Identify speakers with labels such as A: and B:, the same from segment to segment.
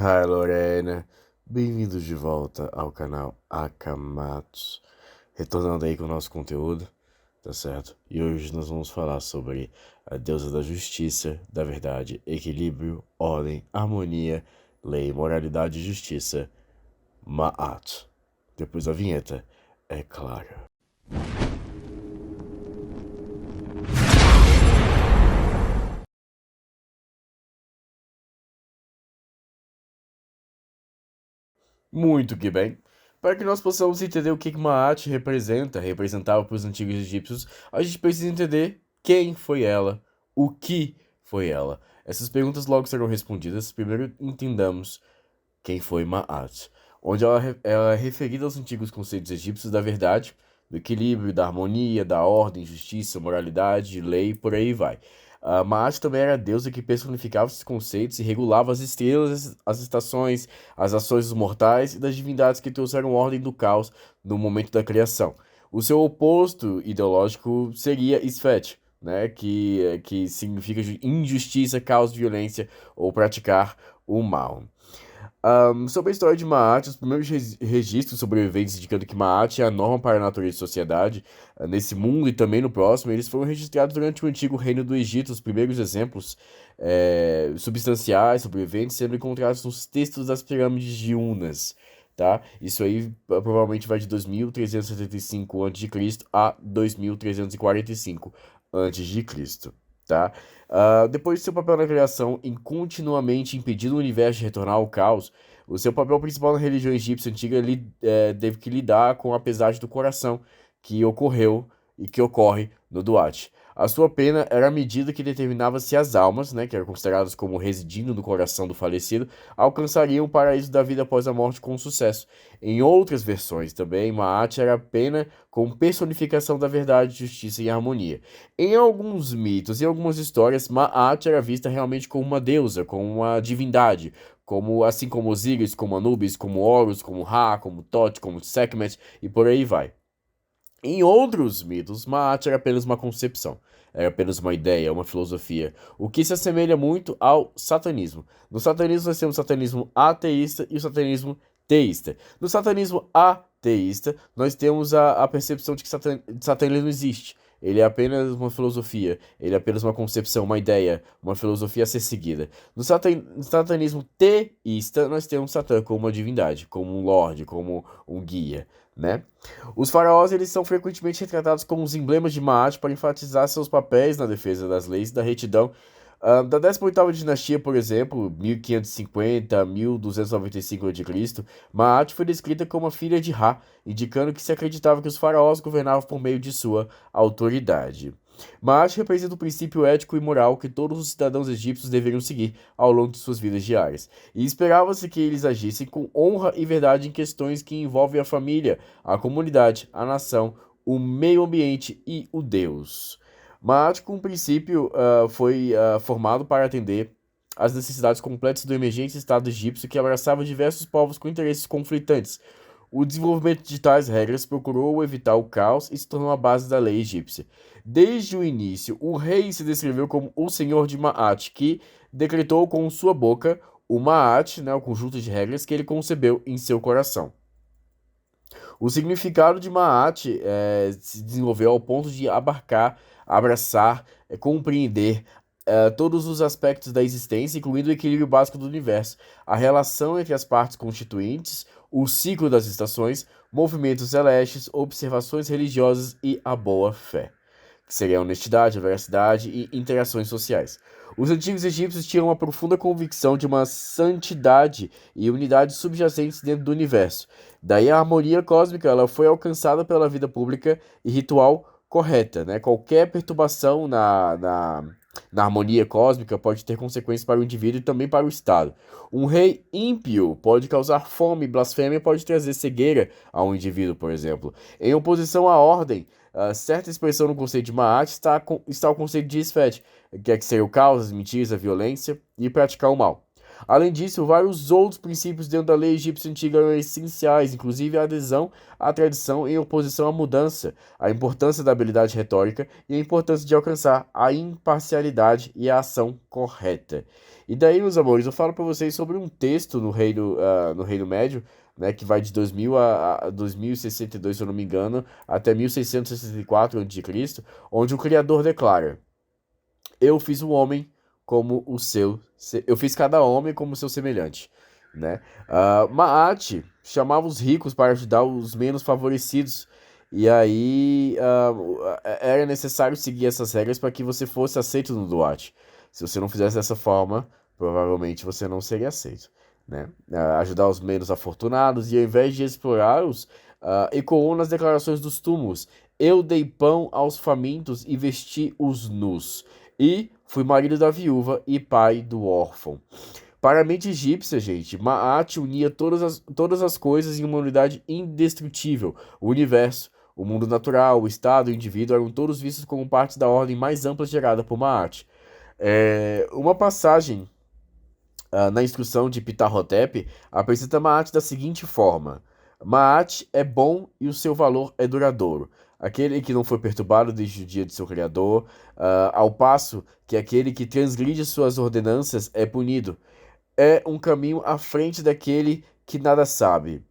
A: Hi Lorena, bem-vindos de volta ao canal Akamatsu, retornando aí com o nosso conteúdo, tá certo? E hoje nós vamos falar sobre a deusa da justiça, da verdade, equilíbrio, ordem, harmonia, lei, moralidade e justiça, Ma'at. Depois da vinheta, é claro. Muito que bem. Para que nós possamos entender o que Maat representava para os antigos egípcios, a gente precisa entender quem foi ela, o que foi ela. Essas perguntas logo serão respondidas. Primeiro entendamos quem foi Maat, onde ela é referida aos antigos conceitos egípcios da verdade, do equilíbrio, da harmonia, da ordem, justiça, moralidade, lei, por aí vai. Maat também era a deusa que personificava esses conceitos e regulava as estrelas, as estações, as ações dos mortais e das divindades que trouxeram ordem do caos no momento da criação. O seu oposto ideológico seria Sfet, né, que significa injustiça, caos, violência ou praticar o mal. Sobre a história de Maat, os primeiros registros sobreviventes indicando que Maat é a norma para a natureza e sociedade, nesse mundo e também no próximo, eles foram registrados durante o antigo reino do Egito. Os primeiros exemplos substanciais sobreviventes sendo encontrados nos textos das pirâmides de Unas. Tá? Isso aí provavelmente vai de 2375 a.C. a 2345 a.C. Tá? Depois de seu papel na criação em continuamente impedir o universo de retornar ao caos, o seu papel principal na religião egípcia antiga teve que lidar com a pesagem do coração que ocorreu e que ocorre no Duat. A sua pena era a medida que determinava se as almas, né, que eram consideradas como residindo no coração do falecido, alcançariam o paraíso da vida após a morte com sucesso. Em outras versões também, Maat era a pena com personificação da verdade, justiça e harmonia. Em alguns mitos e algumas histórias, Maat era vista realmente como uma deusa, como uma divindade, como assim como Osíris, como Anubis, como Horus, como Ra, como Thoth, como Sekhmet e por aí vai. Em outros mitos, Maat era apenas uma concepção, era apenas uma ideia, uma filosofia, o que se assemelha muito ao satanismo. No satanismo, nós temos o satanismo ateísta e o satanismo teísta. No satanismo ateísta, nós temos a percepção de que satanismo não existe. Ele é apenas uma filosofia, ele é apenas uma concepção, uma ideia, uma filosofia a ser seguida. No satanismo teísta, nós temos Satã como uma divindade, como um lorde, como um guia, né? Os faraós eles são frequentemente retratados como os emblemas de Maat para enfatizar seus papéis na defesa das leis e da retidão. Da 18ª dinastia, por exemplo, 1550 a 1295 a.C., Maat foi descrita como a filha de Ra, indicando que se acreditava que os faraós governavam por meio de sua autoridade. Maat representa o princípio ético e moral que todos os cidadãos egípcios deveriam seguir ao longo de suas vidas diárias, e esperava-se que eles agissem com honra e verdade em questões que envolvem a família, a comunidade, a nação, o meio ambiente e o Deus. Maat, com princípio, foi formado para atender às necessidades completas do emergente Estado egípcio que abraçava diversos povos com interesses conflitantes. O desenvolvimento de tais regras procurou evitar o caos e se tornou a base da lei egípcia. Desde o início, o rei se descreveu como o senhor de Maat, que decretou com sua boca o Maat, né, o conjunto de regras que ele concebeu em seu coração. O significado de Maat se desenvolveu ao ponto de abarcar, abraçar, compreender todos os aspectos da existência, incluindo o equilíbrio básico do universo, a relação entre as partes constituintes, o ciclo das estações, movimentos celestes, observações religiosas e a boa-fé, que seria a honestidade, a veracidade e interações sociais. Os antigos egípcios tinham uma profunda convicção de uma santidade e unidade subjacentes dentro do universo. Daí a harmonia cósmica ela foi alcançada pela vida pública e ritual correta, né? Qualquer perturbação na harmonia cósmica pode ter consequências para o indivíduo e também para o Estado. Um rei ímpio pode causar fome, blasfêmia pode trazer cegueira a um indivíduo, por exemplo. Em oposição à ordem, certa expressão no conceito de Maat está o conceito de Sfet, que é que ser o caos, as mentiras, a violência e praticar o mal. Além disso, vários outros princípios dentro da lei egípcia antiga eram essenciais, inclusive a adesão à tradição em oposição à mudança, a importância da habilidade retórica e a importância de alcançar a imparcialidade e a ação correta. E daí, meus amores, eu falo para vocês sobre um texto no Reino Médio, né, que vai de 2000 a 2062, se eu não me engano, até 1664 a.C., onde o Criador declara: Eu fiz o homem como o seu, eu fiz cada homem como o seu semelhante, né? Maat chamava os ricos para ajudar os menos favorecidos. E aí era necessário seguir essas regras para que você fosse aceito no Duat. Se você não fizesse dessa forma, provavelmente você não seria aceito, né? Ajudar os menos afortunados e ao invés de explorá-los, ecoou nas declarações dos túmulos: Eu dei pão aos famintos e vesti os nus. E fui marido da viúva e pai do órfão. Para a mente egípcia, gente, Maat unia todas as coisas em uma unidade indestrutível. O universo, o mundo natural, o Estado e o indivíduo eram todos vistos como partes da ordem mais ampla gerada por Maat. Uma passagem na instrução de Ptah-hotep apresenta Maat da seguinte forma: Maat é bom e o seu valor é duradouro. Aquele que não foi perturbado desde o dia de seu Criador, ao passo que aquele que transgride suas ordenanças é punido. É um caminho à frente daquele que nada sabe.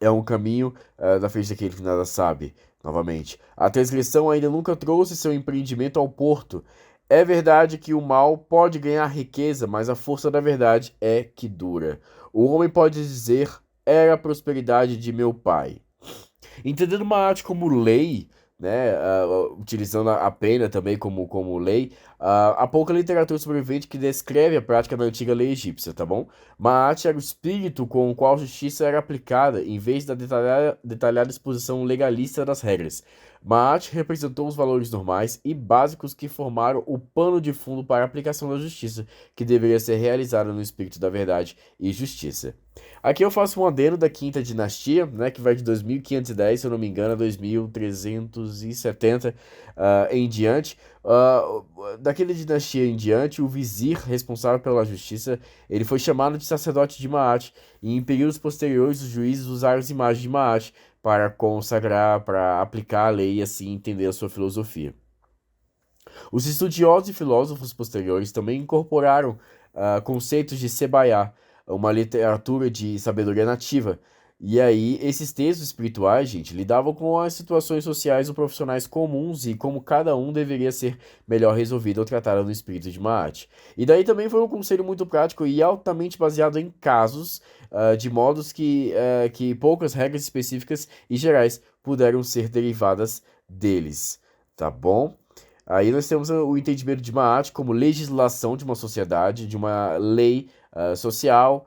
A: É um caminho da frente daquele que nada sabe. Novamente, a transgressão ainda nunca trouxe seu empreendimento ao porto. É verdade que o mal pode ganhar riqueza, mas a força da verdade é que dura. O homem pode dizer: era a prosperidade de meu pai. Entendendo uma arte como lei, né, utilizando a pena também como lei, há pouca literatura sobrevivente que descreve a prática da antiga lei egípcia, tá bom? Maat era o espírito com o qual a justiça era aplicada, em vez da detalhada exposição legalista das regras. Maat representou os valores normais e básicos que formaram o pano de fundo para a aplicação da justiça, que deveria ser realizada no espírito da verdade e justiça. Aqui eu faço um adendo da quinta dinastia, né, que vai de 2510, se eu não me engano, a 2370 em diante. Daquela dinastia em diante, o vizir responsável pela justiça, ele foi chamado de sacerdote de Maat, e em períodos posteriores os juízes usaram as imagens de Maat para consagrar, para aplicar a lei e assim entender a sua filosofia. Os estudiosos e filósofos posteriores também incorporaram conceitos de Sebaiá, uma literatura de sabedoria nativa. E aí, esses textos espirituais, gente, lidavam com as situações sociais ou profissionais comuns e como cada um deveria ser melhor resolvido ou tratado no espírito de Maat. E daí também foi um conselho muito prático e altamente baseado em casos, de modos que poucas regras específicas e gerais puderam ser derivadas deles, tá bom? Aí nós temos o entendimento de Maat como legislação de uma sociedade, de uma lei social,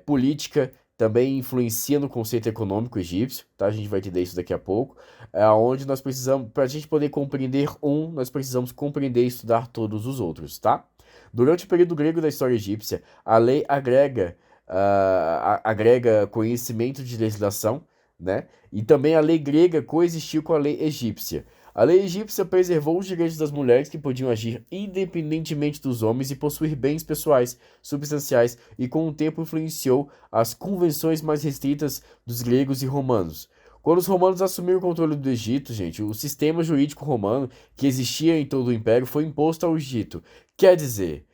A: política, também influencia no conceito econômico egípcio, tá? A gente vai entender isso daqui a pouco. Onde nós precisamos, para a gente poder compreender nós precisamos compreender e estudar todos os outros, tá? Durante o período grego da história egípcia, a lei agrega conhecimento de legislação, né? E também a lei grega coexistiu com a lei egípcia. A lei egípcia preservou os direitos das mulheres que podiam agir independentemente dos homens e possuir bens pessoais substanciais e com o tempo influenciou as convenções mais restritas dos gregos e romanos. Quando os romanos assumiram o controle do Egito, gente, o sistema jurídico romano que existia em todo o império foi imposto ao Egito. Quer dizer,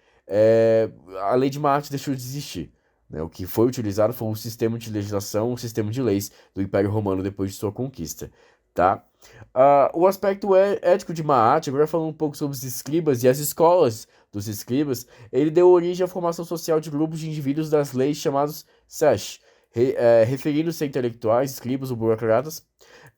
A: a lei de Maat deixou de existir. Né? O que foi utilizado foi um sistema de legislação, um sistema de leis do Império Romano depois de sua conquista. Tá? O aspecto ético de Maat, agora falando um pouco sobre os escribas e as escolas dos escribas, ele deu origem à formação social de grupos de indivíduos das leis chamados sesh, referindo-se a intelectuais, escribas ou burocratas.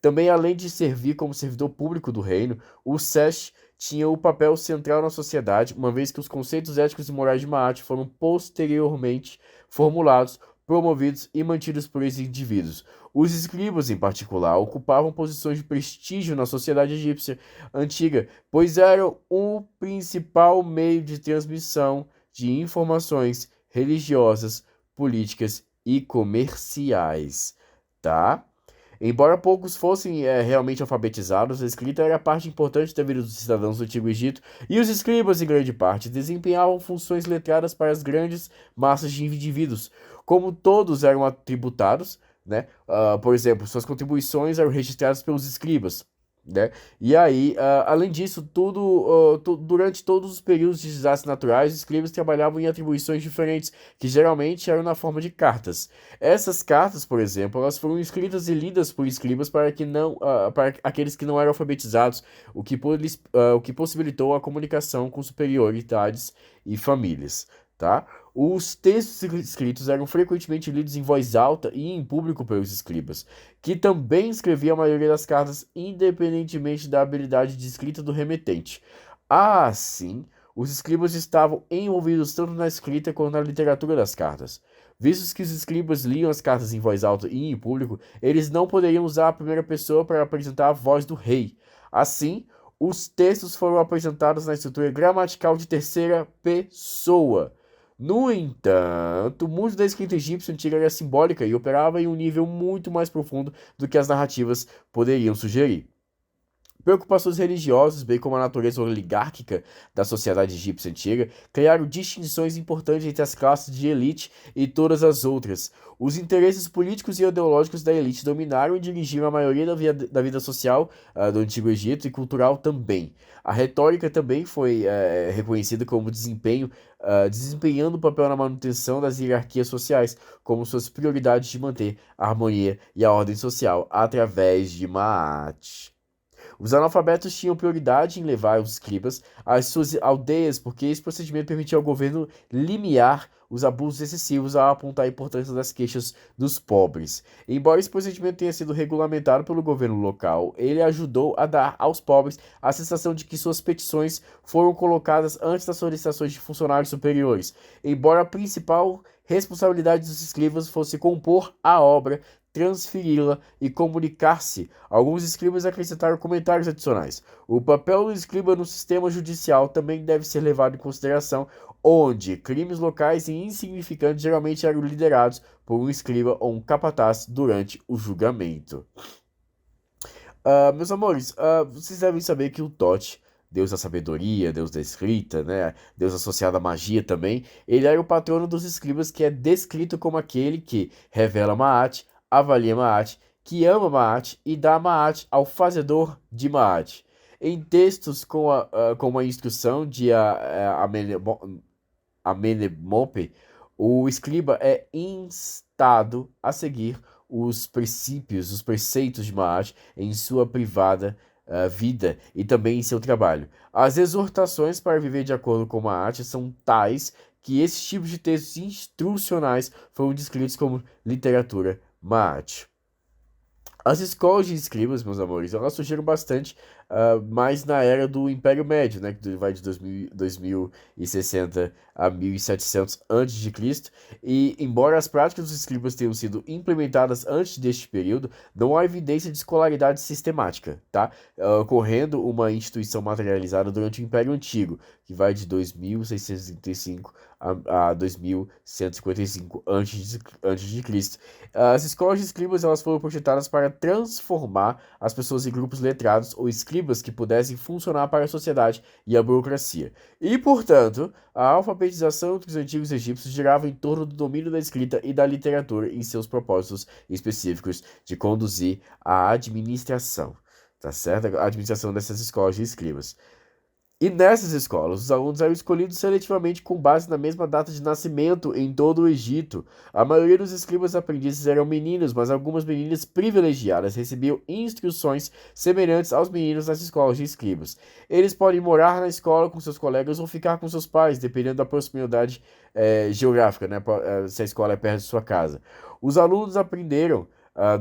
A: Também, além de servir como servidor público do reino, o sesh tinha o papel central na sociedade, uma vez que os conceitos éticos e morais de Maat foram posteriormente formulados, promovidos e mantidos por esses indivíduos. Os escribas, em particular, ocupavam posições de prestígio na sociedade egípcia antiga, pois eram o principal meio de transmissão de informações religiosas, políticas e comerciais, tá? Embora poucos fossem realmente alfabetizados, a escrita era parte importante da vida dos cidadãos do Antigo Egito, e os escribas, em grande parte, desempenhavam funções letradas para as grandes massas de indivíduos. Como todos eram tributados, né? Por exemplo, suas contribuições eram registradas pelos escribas. Né? E aí, além disso, durante todos os períodos de desastres naturais, os escribas trabalhavam em atribuições diferentes, que geralmente eram na forma de cartas. Essas cartas, por exemplo, elas foram escritas e lidas por escribas para aqueles que não eram alfabetizados, o que possibilitou a comunicação com superioridades e famílias. Tá? Os textos escritos eram frequentemente lidos em voz alta e em público pelos escribas, que também escrevia a maioria das cartas, independentemente da habilidade de escrita do remetente. Assim, os escribas estavam envolvidos tanto na escrita quanto na literatura das cartas. Vistos que os escribas liam as cartas em voz alta e em público, eles não poderiam usar a primeira pessoa para apresentar a voz do rei. Assim, os textos foram apresentados na estrutura gramatical de terceira pessoa. No entanto, muito da escrita egípcia antiga era simbólica e operava em um nível muito mais profundo do que as narrativas poderiam sugerir. Preocupações religiosas, bem como a natureza oligárquica da sociedade egípcia antiga, criaram distinções importantes entre as classes de elite e todas as outras. Os interesses políticos e ideológicos da elite dominaram e dirigiram a maioria da vida social do Antigo Egito e cultural também. A retórica também foi reconhecida como desempenhando um papel na manutenção das hierarquias sociais, como suas prioridades de manter a harmonia e a ordem social através de Maat. Os analfabetos tinham prioridade em levar os escribas às suas aldeias, porque esse procedimento permitia ao governo limiar os abusos excessivos ao apontar a importância das queixas dos pobres. Embora esse procedimento tenha sido regulamentado pelo governo local, ele ajudou a dar aos pobres a sensação de que suas petições foram colocadas antes das solicitações de funcionários superiores. Embora a principal responsabilidade dos escribas fosse compor a obra, transferi-la e comunicar-se. Alguns escribas acrescentaram comentários adicionais. O papel do escriba no sistema judicial também deve ser levado em consideração, onde crimes locais e insignificantes geralmente eram liderados por um escriba ou um capataz durante o julgamento. Meus amores, vocês devem saber que o Thoth, Deus da sabedoria, Deus da escrita, né? Deus associado à magia também, ele era o patrono dos escribas, que é descrito como aquele que revela Maat, avalia Maat, que ama Maat e dá Maat ao fazedor de Maat. Em textos com a instrução de Amenemope, o escriba é instado a seguir os princípios, os preceitos de Maat em sua privada vida e também em seu trabalho. As exortações para viver de acordo com Maat são tais que esses tipos de textos instrucionais foram descritos como literatura Maat. As escolas de escribas, meus amores, elas surgiram bastante mais na era do Império Médio, né, que vai de 2060 a 1700 a.C. E, embora as práticas dos escribas tenham sido implementadas antes deste período, não há evidência de escolaridade sistemática, tá? Ocorrendo uma instituição materializada durante o Império Antigo, que vai de 2635 a 2155 a.C. As escolas de escribas elas foram projetadas para transformar as pessoas em grupos letrados ou escribas que pudessem funcionar para a sociedade e a burocracia. E, portanto, a alfabetização dos antigos egípcios girava em torno do domínio da escrita e da literatura em seus propósitos específicos de conduzir a administração, tá certo? A administração dessas escolas de escribas. E nessas escolas, os alunos eram escolhidos seletivamente com base na mesma data de nascimento em todo o Egito. A maioria dos escribas aprendizes eram meninos, mas algumas meninas privilegiadas recebiam instruções semelhantes aos meninos nas escolas de escribas. Eles podem morar na escola com seus colegas ou ficar com seus pais, dependendo da proximidade geográfica, né? Se a escola é perto de sua casa. Os alunos aprenderam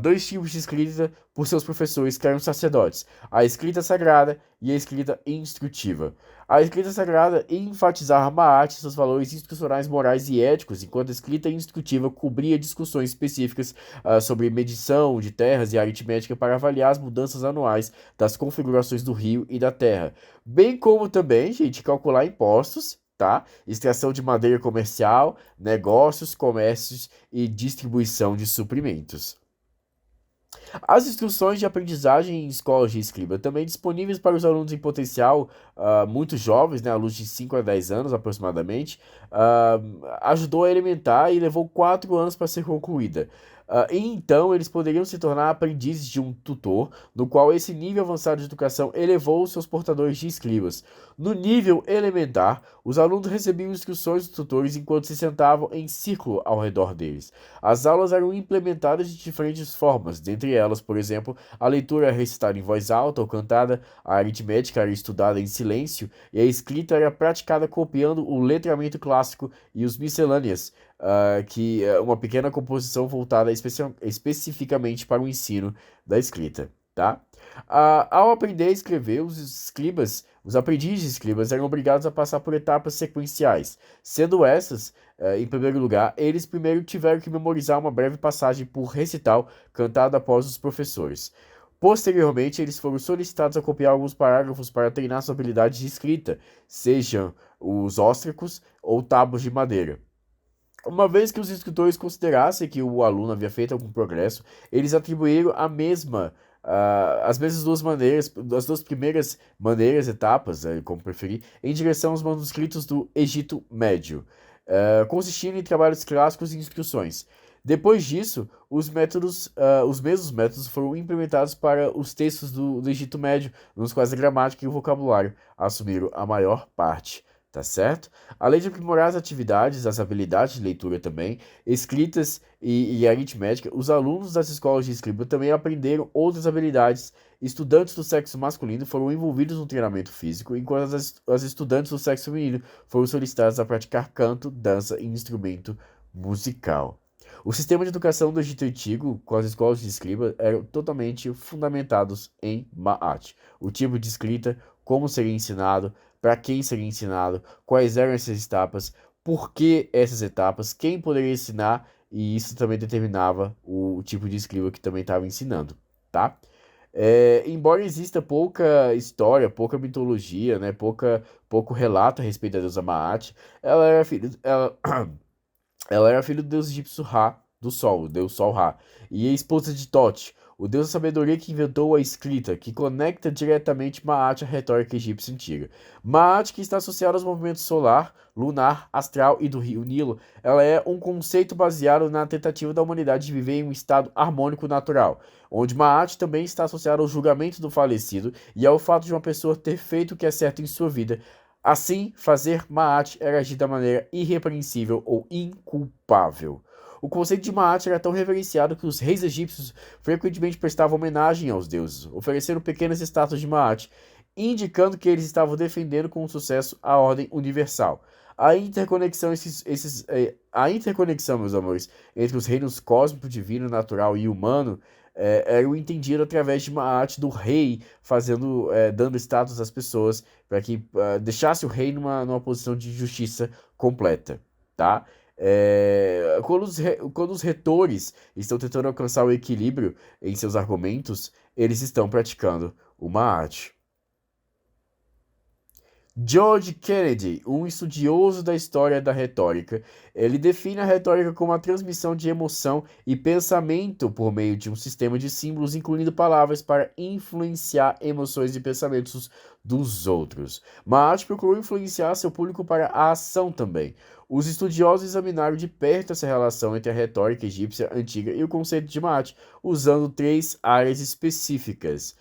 A: dois tipos de escrita por seus professores, que eram sacerdotes: a escrita sagrada e a escrita instrutiva. A escrita sagrada enfatizava Maat e seus valores instrucionais, morais e éticos, enquanto a escrita instrutiva cobria discussões específicas sobre medição de terras e aritmética para avaliar as mudanças anuais das configurações do rio e da terra, bem como também, gente, calcular impostos, tá? Extração de madeira comercial, negócios, comércios e distribuição de suprimentos. As instruções de aprendizagem em escolas de escriba também disponíveis para os alunos em potencial, muito jovens, né, alunos de 5 a 10 anos aproximadamente, ah, ajudou a elementar e levou 4 anos para ser concluída. E então eles poderiam se tornar aprendizes de um tutor, no qual esse nível avançado de educação elevou os seus portadores de escribas. No nível elementar, os alunos recebiam instruções dos tutores enquanto se sentavam em círculo ao redor deles. As aulas eram implementadas de diferentes formas, dentre elas, por exemplo, a leitura era recitada em voz alta ou cantada, a aritmética era estudada em silêncio e a escrita era praticada copiando o letramento clássico e os miscelâneas, que é uma pequena composição voltada especificamente para o ensino da escrita. Tá? Ao aprender a escrever, os aprendizes de escribas eram obrigados a passar por etapas sequenciais, sendo essas em primeiro lugar, eles primeiro tiveram que memorizar uma breve passagem por recital cantada após os professores. Posteriormente, eles foram solicitados a copiar alguns parágrafos para treinar sua habilidade de escrita, sejam os óstracos ou tábuas de madeira. Uma vez que os escritores considerassem que o aluno havia feito algum progresso, eles atribuíram as mesmas duas maneiras, as duas primeiras maneiras, etapas, como preferir, em direção aos manuscritos do Egito Médio, consistindo em trabalhos clássicos e instruções. Depois disso, os mesmos métodos foram implementados para os textos do Egito Médio, nos quais a gramática e o vocabulário assumiram a maior parte. Tá certo? Além de aprimorar as atividades, as habilidades de leitura também, escritas e aritmética, os alunos das escolas de escriba também aprenderam outras habilidades. Estudantes do sexo masculino foram envolvidos no treinamento físico, enquanto as estudantes do sexo feminino foram solicitadas a praticar canto, dança e instrumento musical. O sistema de educação do Egito Antigo, com as escolas de escriba, eram totalmente fundamentados em Ma'at. O tipo de escrita, como seria ensinado, para quem seria ensinado, quais eram essas etapas, por que essas etapas, quem poderia ensinar, e isso também determinava o tipo de escriba que também estava ensinando, tá? Embora exista pouca história, pouca mitologia, né, pouco relato a respeito da deusa Maat, ela era filha, ela, ela era filha do deus egípcio Ra, do Sol, o deus Sol Ra, e a esposa de Tote, o deus da sabedoria que inventou a escrita, que conecta diretamente Maat à retórica egípcia antiga. Maat, que está associada aos movimentos solar, lunar, astral e do rio Nilo, ela é um conceito baseado na tentativa da humanidade de viver em um estado harmônico natural, onde Maat também está associado ao julgamento do falecido e ao fato de uma pessoa ter feito o que é certo em sua vida. Assim, fazer Maat era agir da maneira irrepreensível ou inculpável. O conceito de Maat era tão reverenciado que os reis egípcios frequentemente prestavam homenagem aos deuses, oferecendo pequenas estátuas de Maat, indicando que eles estavam defendendo com sucesso a ordem universal. A interconexão, meus amores, entre os reinos cósmico, divino, natural e humano era o entendido através de Maat do rei, dando status às pessoas para que deixasse o rei numa posição de justiça completa, tá? Quando os retores estão tentando alcançar o equilíbrio em seus argumentos, eles estão praticando uma arte. George Kennedy, um estudioso da história da retórica, ele define a retórica como a transmissão de emoção e pensamento por meio de um sistema de símbolos, incluindo palavras, para influenciar emoções e pensamentos dos outros. Maat procurou influenciar seu público para a ação também. Os estudiosos examinaram de perto essa relação entre a retórica egípcia antiga e o conceito de Maat, usando 3 áreas específicas.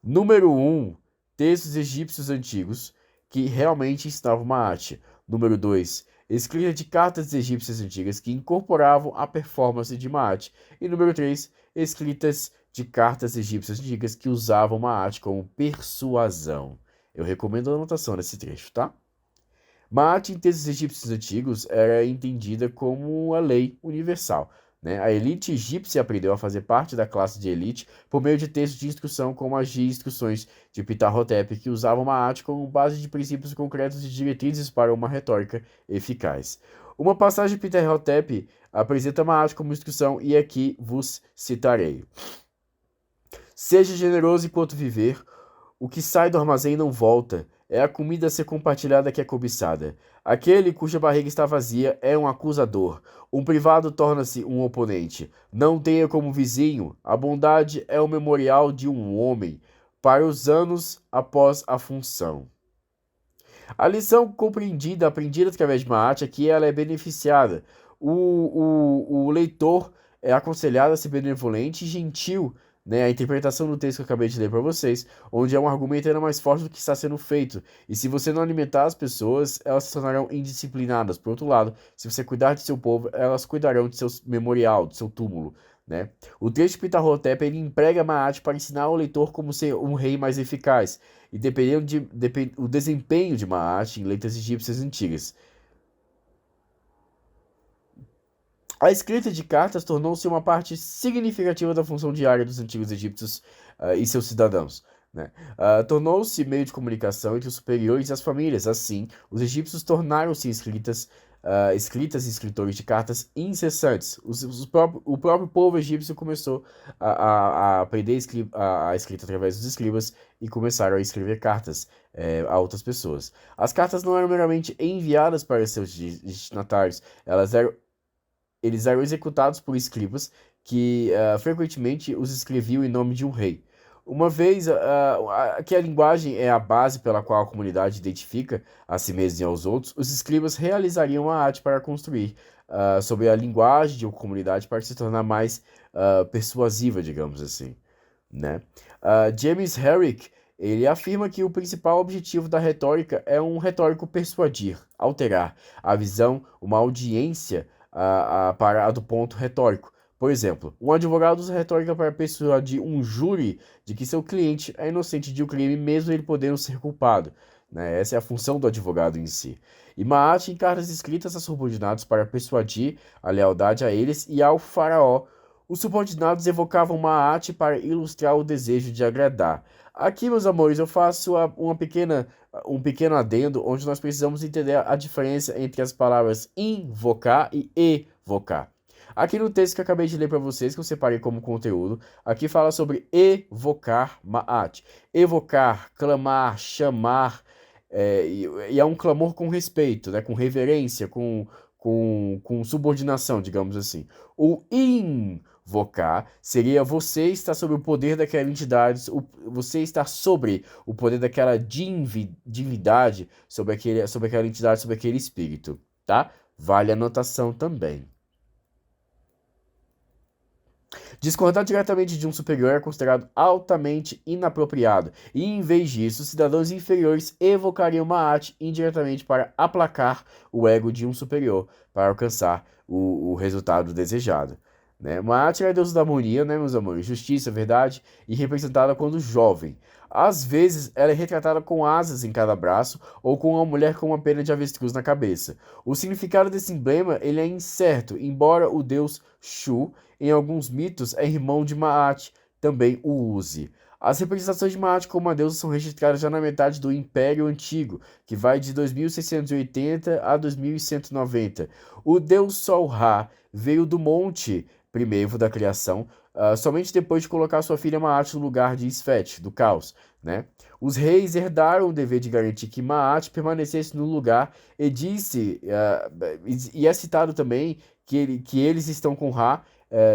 A: Número 1, textos egípcios antigos que realmente ensinavam Maat. Número 2, escrita de cartas egípcias antigas que incorporavam a performance de Maat. E número 3, escritas de cartas egípcias antigas que usavam Maat como persuasão. Eu recomendo a anotação desse trecho, tá? Maat, em textos egípcios antigos, era entendida como a lei universal. Né? A elite egípcia aprendeu a fazer parte da classe de elite por meio de textos de instrução como as instruções de Ptah-hotep, que usavam Maat como base de princípios concretos e diretrizes para uma retórica eficaz. Uma passagem de Ptah-hotep apresenta Maat como instrução e aqui vos citarei. Seja generoso enquanto viver, o que sai do armazém não volta. é a comida a ser compartilhada que é cobiçada. Aquele cuja barriga está vazia é um acusador. Um privado torna-se um oponente. Não tenha como vizinho. A bondade é o memorial de um homem para os anos após a função. A lição compreendida, aprendida através de uma arte, é que ela é beneficiada. O leitor é aconselhado a ser benevolente e gentil, né? A interpretação do texto que eu acabei de ler para vocês, onde é um argumento ainda mais forte do que está sendo feito. E se você não alimentar as pessoas, elas se tornarão indisciplinadas. Por outro lado, se você cuidar de seu povo, elas cuidarão de seu memorial, do seu túmulo, né? O texto de Ptah Hotep, ele emprega Maat para ensinar ao leitor como ser um rei mais eficaz, e dependendo o desempenho de Maat em letras egípcias antigas. A escrita de cartas tornou-se uma parte significativa da função diária dos antigos egípcios e seus cidadãos, né? Tornou-se meio de comunicação entre os superiores e as famílias. Assim, os egípcios tornaram-se escritas e escritores de cartas incessantes. O próprio povo egípcio começou a aprender a escrita através dos escribas e começaram a escrever cartas a outras pessoas. As cartas não eram meramente enviadas para seus destinatários, eles eram executados por escribas que frequentemente os escreviam em nome de um rei. Uma vez que a linguagem é a base pela qual a comunidade identifica a si mesma e aos outros, os escribas realizariam a arte para construir sobre a linguagem de uma comunidade para se tornar mais persuasiva, digamos assim, né? James Herrick, ele afirma que o principal objetivo da retórica é um retórico persuadir, alterar a visão, uma audiência para a do ponto retórico. Por exemplo, um advogado usa retórica para persuadir um júri de que seu cliente é inocente de um crime, mesmo ele podendo ser culpado, né? Essa é a função do advogado em si. E Maat em cartas escritas a subordinados para persuadir a lealdade a eles e ao faraó. Os subordinados evocavam Maat para ilustrar o desejo de agradar. Aqui, meus amores, eu faço um pequeno adendo onde nós precisamos entender a diferença entre as palavras invocar e evocar. Aqui no texto que eu acabei de ler para vocês, que eu separei como conteúdo, aqui fala sobre evocar Maat. Evocar, clamar, chamar, e é um clamor com respeito, né? Com reverência, com subordinação, digamos assim. O invocar seria você estar sob o poder daquela entidade, você estar sobre o poder daquela divindade, sobre aquela entidade, sobre aquele espírito, tá? Vale a anotação também. Discordar diretamente de um superior é considerado altamente inapropriado, e em vez disso, cidadãos inferiores evocariam Maat indiretamente para aplacar o ego de um superior, para alcançar o resultado desejado. Né? Maat é a deusa da harmonia, né, meus amores? Justiça, verdade, e representada quando jovem. Às vezes, ela é retratada com asas em cada braço ou com uma mulher com uma pena de avestruz na cabeça. O significado desse emblema ele é incerto, embora o deus Shu em alguns mitos, é irmão de Maat, também o use. As representações de Maat como uma deusa são registradas já na metade do Império Antigo, que vai de 2680 a 2190. O deus Sol-Ra veio do monte primeiro da criação, somente depois de colocar sua filha Maat no lugar de Sfet, do caos, né? Os reis herdaram o dever de garantir que Maat permanecesse no lugar e é citado também que eles estão com Ra,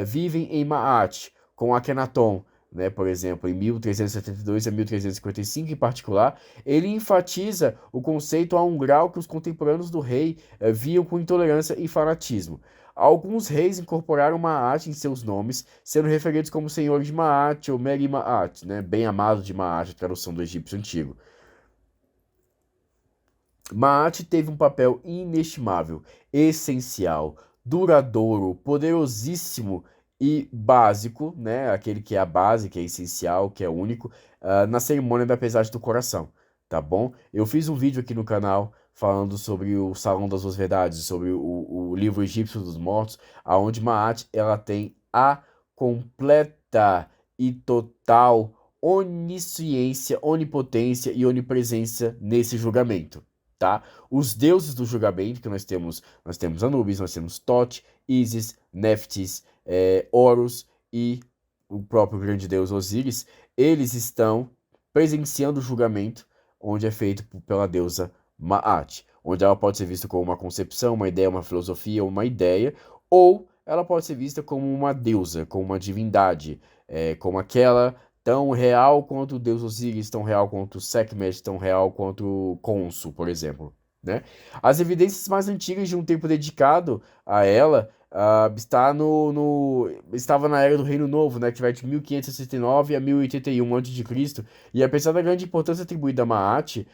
A: vivem em Maat, com Akhenaton, né, por exemplo, em 1372 a 1355 em particular, ele enfatiza o conceito a um grau que os contemporâneos do rei viam com intolerância e fanatismo. Alguns reis incorporaram Maat em seus nomes, sendo referidos como Senhor de Maat ou Meri Maat, né, bem amado de Maat, tradução do egípcio antigo. Maat teve um papel inestimável, essencial, duradouro, poderosíssimo e básico, né? Aquele que é a base, que é essencial, que é único, na cerimônia da pesagem do coração, tá bom? Eu fiz um vídeo aqui no canal falando sobre o Salão das Duas Verdades, sobre o livro egípcio dos mortos, aonde Maat ela tem a completa e total onisciência, onipotência e onipresença nesse julgamento. Tá? Os deuses do julgamento que nós temos Anubis, nós temos Thoth, Isis, Nephthys, Horus e o próprio grande deus Osíris, eles estão presenciando o julgamento onde é feito pela deusa Maat, onde ela pode ser vista como uma concepção, uma ideia, uma filosofia, uma ideia, ou ela pode ser vista como uma deusa, como uma divindade, como aquela tão real quanto o deus Osíris, tão real quanto Sekhmet, tão real quanto Khonsu, por exemplo, né? As evidências mais antigas de um tempo dedicado a ela estava na Era do Reino Novo, né, que vai de 1569 a 1081 a.C., e apesar da grande importância atribuída a Maat,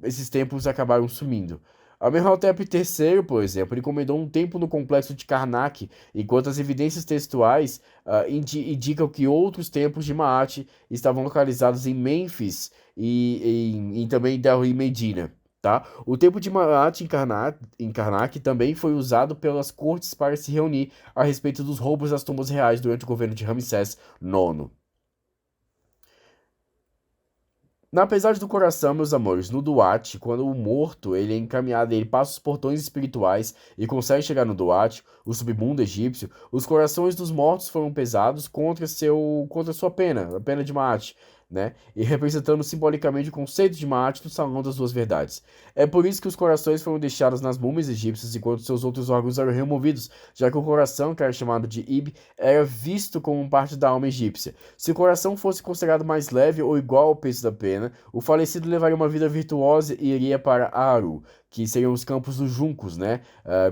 A: esses tempos acabaram sumindo. Amenhotep III, por exemplo, ele encomendou um templo no complexo de Karnak, enquanto as evidências textuais indicam que outros templos de Maat estavam localizados em Mênfis e também Delhi e Medina. Tá? O templo de Maat em Karnak também foi usado pelas cortes para se reunir a respeito dos roubos das tumbas reais durante o governo de Ramsés IX. Na Pesagem do Coração, meus amores, no Duat, quando o morto ele é encaminhado, ele passa os portões espirituais e consegue chegar no Duat, o submundo egípcio, os corações dos mortos foram pesados contra sua pena, a pena de Maat, né? E representando simbolicamente o conceito de Maat no Salão das Duas Verdades. É por isso que os corações foram deixados nas múmias egípcias enquanto seus outros órgãos eram removidos, já que o coração, que era chamado de Ib, era visto como parte da alma egípcia. Se o coração fosse considerado mais leve ou igual ao peso da pena, o falecido levaria uma vida virtuosa e iria para Aru, que seriam os campos dos juncos, né?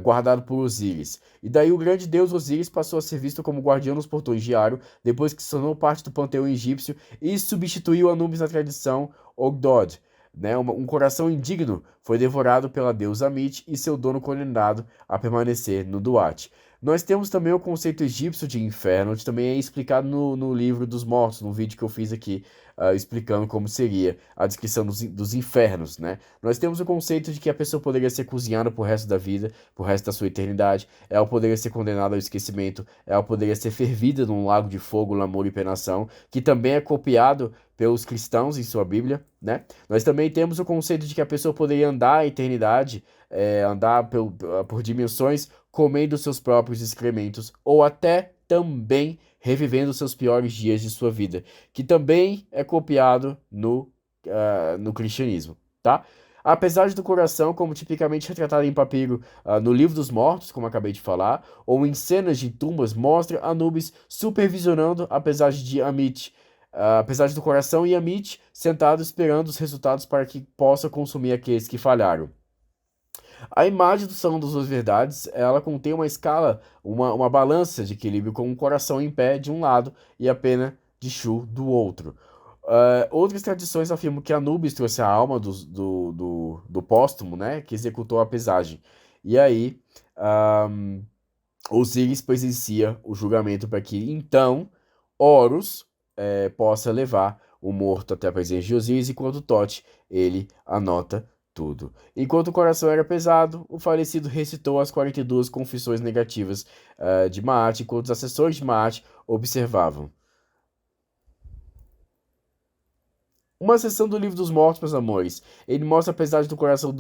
A: Guardado por Osíris. E daí o grande deus Osíris passou a ser visto como guardião nos portões de Aru, depois que se tornou parte do panteão egípcio e substituiu Anubis na tradição Ogdod. Né? Um coração indigno foi devorado pela deusa Amit e seu dono condenado a permanecer no Duat. Nós temos também o conceito egípcio de inferno, que também é explicado no livro dos mortos, no vídeo que eu fiz aqui, explicando como seria a descrição dos infernos, né? Nós temos o conceito de que a pessoa poderia ser cozinhada pro resto da vida, pro resto da sua eternidade, ela poderia ser condenada ao esquecimento, ela poderia ser fervida num lago de fogo, lamor e penação, que também é copiado pelos cristãos em sua Bíblia, né? Nós também temos o conceito de que a pessoa poderia andar a eternidade, andar por dimensões, comendo seus próprios excrementos, ou até também revivendo seus piores dias de sua vida, que também é copiado no cristianismo, tá? A pesagem do coração, como tipicamente retratado em papiro no Livro dos Mortos, como acabei de falar, ou em cenas de tumbas, mostra Anubis supervisionando a pesagem de Amit, a pesagem do coração, e Amit sentado esperando os resultados para que possa consumir aqueles que falharam. A imagem do Salão das Duas Verdades, ela contém uma escala, uma balança de equilíbrio com um coração em pé de um lado e a pena de Shu do outro. Outras tradições afirmam que Anubis trouxe a alma do póstumo, né, que executou a pesagem. E aí, Osíris presencia o julgamento para que, então, Horus possa levar o morto até a presença de Osíris, enquanto Tote, ele anota tudo. Enquanto o coração era pesado, o falecido recitou as 42 confissões negativas de Maat, enquanto os assessores de Maat observavam. Uma seção do Livro dos Mortos, meus amores. Ele mostra a pesagem do coração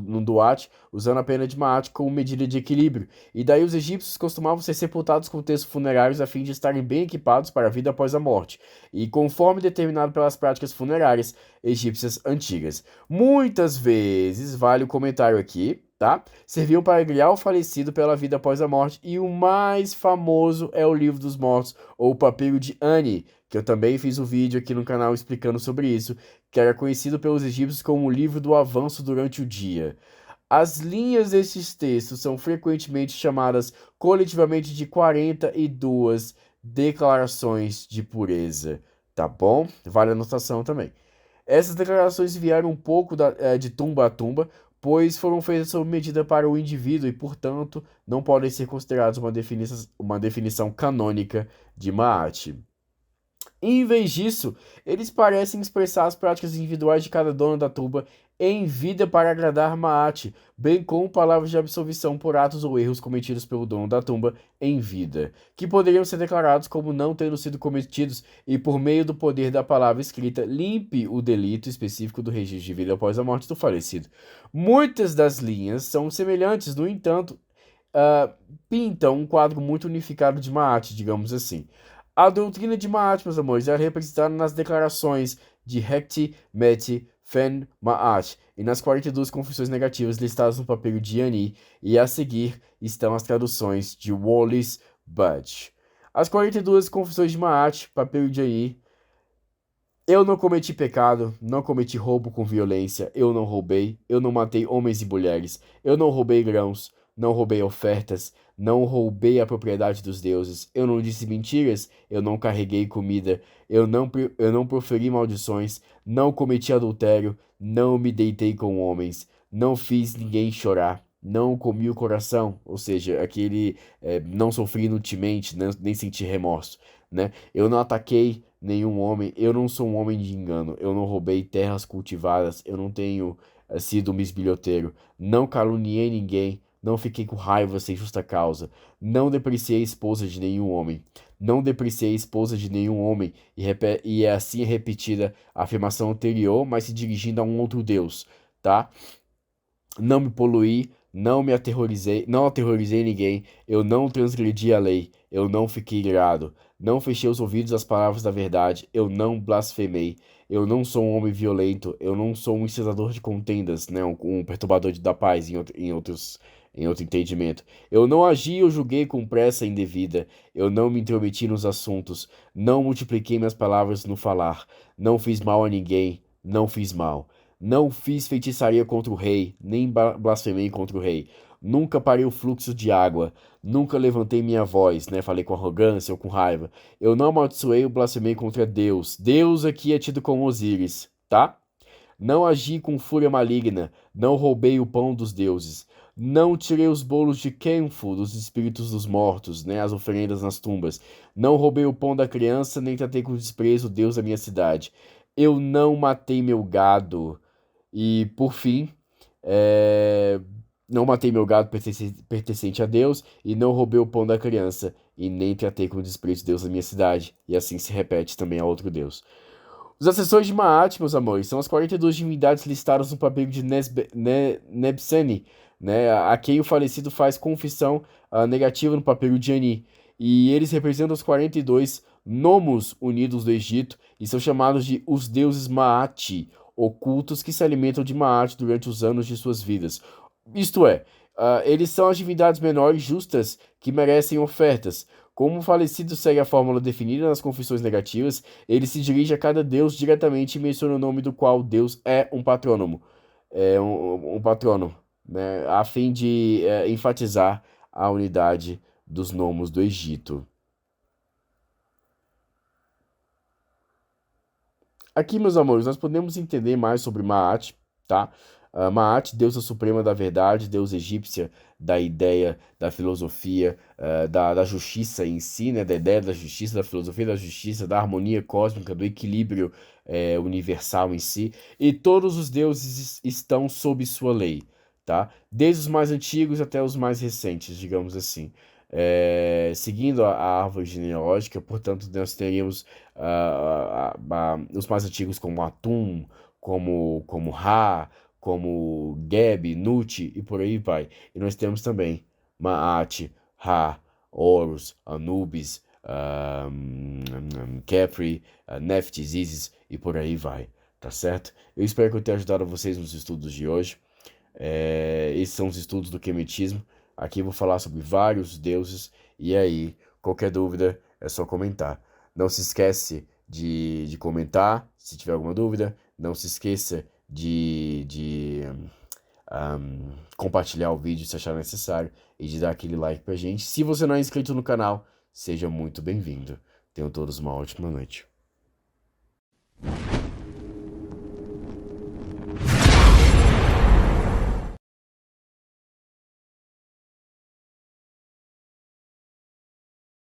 A: no Duat, usando a pena de Maat como medida de equilíbrio. E daí os egípcios costumavam ser sepultados com textos funerários a fim de estarem bem equipados para a vida após a morte. E conforme determinado pelas práticas funerárias egípcias antigas. Muitas vezes, vale o comentário aqui, tá? Serviam para guiar o falecido pela vida após a morte. E o mais famoso é o Livro dos Mortos, ou o Papiro de Ani, que eu também fiz um vídeo aqui no canal explicando sobre isso, que era conhecido pelos egípcios como o livro do avanço durante o dia. As linhas desses textos são frequentemente chamadas coletivamente de 42 declarações de pureza, tá bom? Vale a anotação também. Essas declarações vieram um pouco de tumba a tumba, pois foram feitas sob medida para o indivíduo e, portanto, não podem ser consideradas uma definição canônica de Maat. Em vez disso, eles parecem expressar as práticas individuais de cada dono da tumba em vida para agradar Maat, bem como palavras de absolvição por atos ou erros cometidos pelo dono da tumba em vida, que poderiam ser declarados como não tendo sido cometidos e, por meio do poder da palavra escrita, limpe o delito específico do registro de vida após a morte do falecido. Muitas das linhas são semelhantes, no entanto, pintam um quadro muito unificado de Maat, digamos assim. A doutrina de Maat, meus amores, é representada nas declarações de Hekti, Meti, Fen, Ma'at, e nas 42 confissões negativas listadas no papiro de Ani, e a seguir estão as traduções de Wallis Budge. As 42 confissões de Ma'at, papiro de Ani: eu não cometi pecado, não cometi roubo com violência, eu não roubei, eu não matei homens e mulheres, eu não roubei grãos, não roubei ofertas, não roubei a propriedade dos deuses, eu não disse mentiras, eu não carreguei comida, eu não proferi maldições, não cometi adultério, não me deitei com homens, não fiz ninguém chorar, não comi o coração, ou seja, aquele não sofri inutilmente, nem senti remorso, né? Eu não ataquei nenhum homem, eu não sou um homem de engano, eu não roubei terras cultivadas, eu não tenho sido um esbilhoteiro, não caluniei ninguém, não fiquei com raiva sem justa causa, não depreciei a esposa de nenhum homem, não depreciei a esposa de nenhum homem, e é assim repetida a afirmação anterior, mas se dirigindo a um outro Deus, tá? Não me poluí, não me aterrorizei, não aterrorizei ninguém, eu não transgredi a lei, eu não fiquei irado, não fechei os ouvidos às palavras da verdade, eu não blasfemei, eu não sou um homem violento, eu não sou um incitador de contendas, né, um perturbador da paz, em outro entendimento. Eu não agi ou julguei com pressa indevida, eu não me intrometi nos assuntos, não multipliquei minhas palavras no falar, não fiz mal a ninguém, não fiz mal. Não fiz feitiçaria contra o rei, nem blasfemei contra o rei. Nunca parei o fluxo de água. Nunca levantei minha voz, né? Falei com arrogância ou com raiva. Eu não amaldiçoei ou blasfemei contra Deus. Deus aqui é tido como Osíris, tá? Não agi com fúria maligna. Não roubei o pão dos deuses. Não tirei os bolos de Kenfu dos espíritos dos mortos, né? As oferendas nas tumbas. Não roubei o pão da criança, nem tratei com desprezo o Deus da minha cidade. Eu não matei meu gado. E, por fim, é, não matei meu gado pertencente a Deus, e não roubei o pão da criança, e nem tratei com desprezo Deus da minha cidade. E assim se repete também a outro Deus. Os assessores de Maat, meus amores, são as 42 divindades listadas no papiro de Nebseni, né, a quem o falecido faz confissão negativa no papiro de Ani. E eles representam os 42 nomos unidos do Egito e são chamados de os deuses Maati, ocultos que se alimentam de Maat durante os anos de suas vidas. Isto é, eles são as divindades menores justas que merecem ofertas. Como o falecido segue a fórmula definida nas confissões negativas, ele se dirige a cada deus diretamente e menciona o nome do qual Deus é um patrônomo, um patrono, né, a fim de enfatizar a unidade dos nomos do Egito. Aqui, meus amores, nós podemos entender mais sobre Maat, tá? Maat, deusa suprema da verdade, deusa egípcia da ideia, da filosofia, da justiça em si, né? Da ideia da justiça, da filosofia da justiça, da harmonia cósmica, do equilíbrio universal em si. E todos os deuses estão sob sua lei, tá? Desde os mais antigos até os mais recentes, digamos assim. Seguindo a árvore genealógica, portanto, nós teríamos os mais antigos como Atum, como Ra, como Geb, Nut e por aí vai. E nós temos também Maat, Ra, Horus, Anubis, Khepri, Nephthys, Isis e por aí vai, tá certo? Eu espero que eu tenha ajudado vocês nos estudos de hoje. Esses são os estudos do Kemetismo. Aqui eu vou falar sobre vários deuses, e aí, qualquer dúvida é só comentar. Não se esquece de comentar se tiver alguma dúvida. Não se esqueça de compartilhar o vídeo se achar necessário e de dar aquele like pra gente. Se você não é inscrito no canal, seja muito bem-vindo. Tenham todos uma ótima noite.